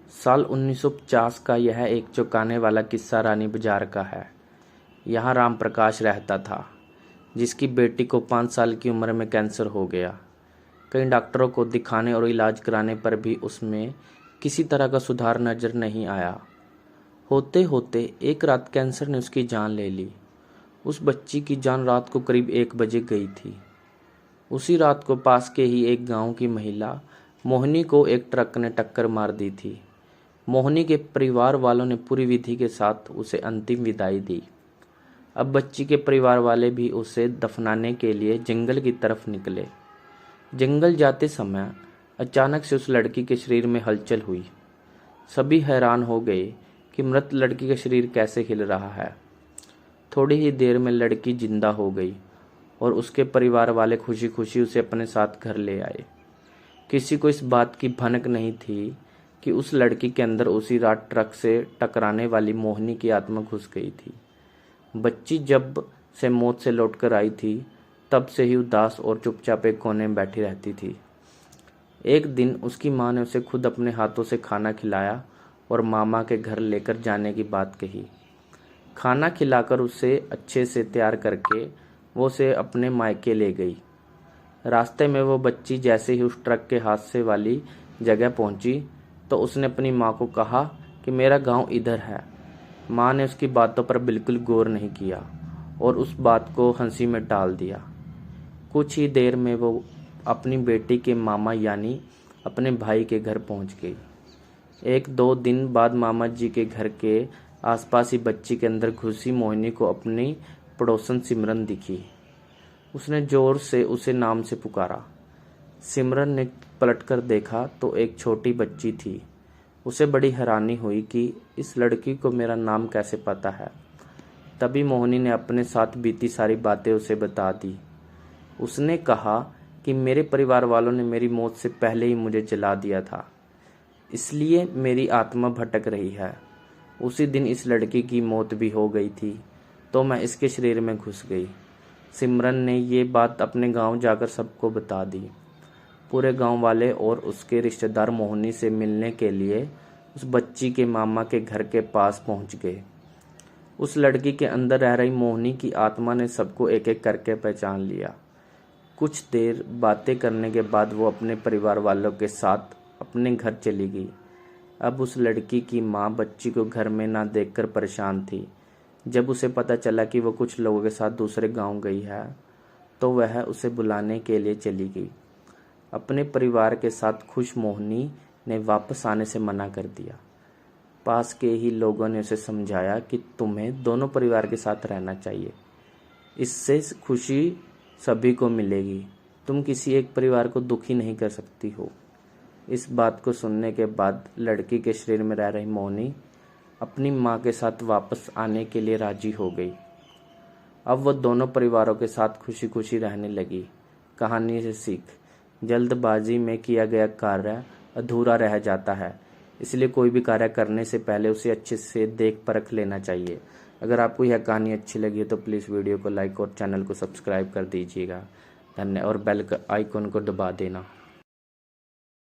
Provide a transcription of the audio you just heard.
साल 1950 का यह एक चौंकाने वाला किस्सा रानी बाजार का है। यहाँ राम प्रकाश रहता था, जिसकी बेटी को 5 साल की उम्र में कैंसर हो गया। कई डॉक्टरों को दिखाने और इलाज कराने पर भी उसमें किसी तरह का सुधार नजर नहीं आया। होते होते एक रात कैंसर ने उसकी जान ले ली। उस बच्ची की जान रात को करीब 1 बजे गई थी। उसी रात को पास के ही एक गांव की महिला मोहिनी को एक ट्रक ने टक्कर मार दी थी। मोहिनी के परिवार वालों ने पूरी विधि के साथ उसे अंतिम विदाई दी। अब बच्ची के परिवार वाले भी उसे दफनाने के लिए जंगल की तरफ निकले। जंगल जाते समय अचानक से उस लड़की के शरीर में हलचल हुई। सभी हैरान हो गए कि मृत लड़की का शरीर कैसे हिल रहा है। थोड़ी ही देर में लड़की जिंदा हो गई और उसके परिवार वाले खुशी खुशी उसे अपने साथ घर ले आए। किसी को इस बात की भनक नहीं थी कि उस लड़की के अंदर उसी रात ट्रक से टकराने वाली मोहिनी की आत्मा घुस गई थी। बच्ची जब से मौत से लौटकर आई थी, तब से ही उदास और चुपचाप एक कोने में बैठी रहती थी। एक दिन उसकी माँ ने उसे खुद अपने हाथों से खाना खिलाया और मामा के घर लेकर जाने की बात कही। खाना खिलाकर उसे अच्छे से तैयार करके वो उसे अपने मायके ले गई। रास्ते में वो बच्ची जैसे ही उस ट्रक के हादसे वाली जगह पहुंची तो उसने अपनी माँ को कहा कि मेरा गांव इधर है। माँ ने उसकी बातों पर बिल्कुल गौर नहीं किया और उस बात को हंसी में टाल दिया। कुछ ही देर में वो अपनी बेटी के मामा यानी अपने भाई के घर पहुंच गई। 1-2 दिन बाद मामा जी के घर के आसपास ही बच्ची के अंदर घुसी मोहिनी को अपनी पड़ोसन सिमरन दिखी। उसने जोर से उसे नाम से पुकारा। सिमरन ने पलटकर देखा तो एक छोटी बच्ची थी। उसे बड़ी हैरानी हुई कि इस लड़की को मेरा नाम कैसे पता है। तभी मोहिनी ने अपने साथ बीती सारी बातें उसे बता दी। उसने कहा कि मेरे परिवार वालों ने मेरी मौत से पहले ही मुझे जला दिया था, इसलिए मेरी आत्मा भटक रही है। उसी दिन इस लड़की की मौत भी हो गई थी, तो मैं इसके शरीर में घुस गई। सिमरन ने ये बात अपने गांव जाकर सबको बता दी। पूरे गांव वाले और उसके रिश्तेदार मोहिनी से मिलने के लिए उस बच्ची के मामा के घर के पास पहुंच गए। उस लड़की के अंदर रह रही मोहिनी की आत्मा ने सबको एक एक करके पहचान लिया। कुछ देर बातें करने के बाद वो अपने परिवार वालों के साथ अपने घर चली गई। अब उस लड़की की माँ बच्ची को घर में ना देखकर परेशान थी। जब उसे पता चला कि वो कुछ लोगों के साथ दूसरे गांव गई है, तो वह उसे बुलाने के लिए चली गई। अपने परिवार के साथ खुश मोहिनी ने वापस आने से मना कर दिया। पास के ही लोगों ने उसे समझाया कि तुम्हें दोनों परिवार के साथ रहना चाहिए, इससे खुशी सभी को मिलेगी। तुम किसी एक परिवार को दुखी नहीं कर सकती हो। इस बात को सुनने के बाद लड़की के शरीर में रह रही मोहिनी अपनी माँ के साथ वापस आने के लिए राजी हो गई। अब वह दोनों परिवारों के साथ खुशी खुशी रहने लगी। कहानी से सीख: जल्दबाजी में किया गया कार्य अधूरा रह जाता है, इसलिए कोई भी कार्य करने से पहले उसे अच्छे से देख परख लेना चाहिए। अगर आपको यह कहानी अच्छी लगी तो प्लीज़ वीडियो को लाइक और चैनल को सब्सक्राइब कर दीजिएगा। धन्यवाद और बेल आइकन को दबा देना।